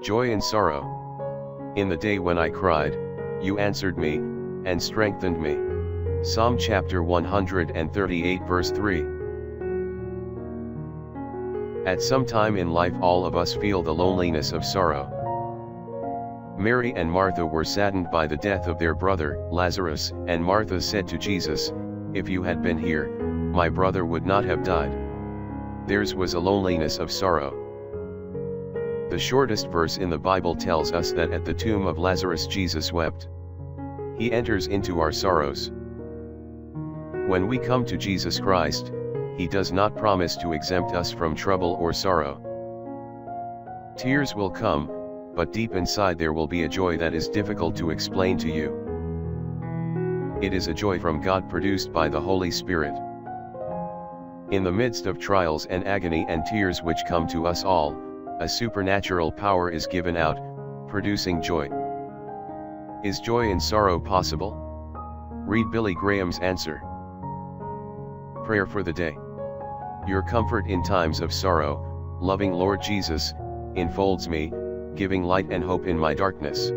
Joy and sorrow. In the day when I cried, you answered me, and strengthened me. Psalm chapter 138 verse 3. At some time in life all of us feel the loneliness of sorrow. Mary and Martha were saddened by the death of their brother, Lazarus, and Martha said to Jesus, "If you had been here, my brother would not have died." Theirs was a loneliness of sorrow. The shortest verse in the Bible tells us that at the tomb of Lazarus Jesus wept. He enters into our sorrows. When we come to Jesus Christ, He does not promise to exempt us from trouble or sorrow. Tears will come, but deep inside there will be a joy that is difficult to explain to you. It is a joy from God produced by the Holy Spirit. In the midst of trials and agony and tears which come to us all, a supernatural power is given out, producing joy. Is joy in sorrow possible? Read Billy Graham's answer. Prayer for the day. Your comfort in times of sorrow, loving Lord Jesus, enfolds me, giving light and hope in my darkness.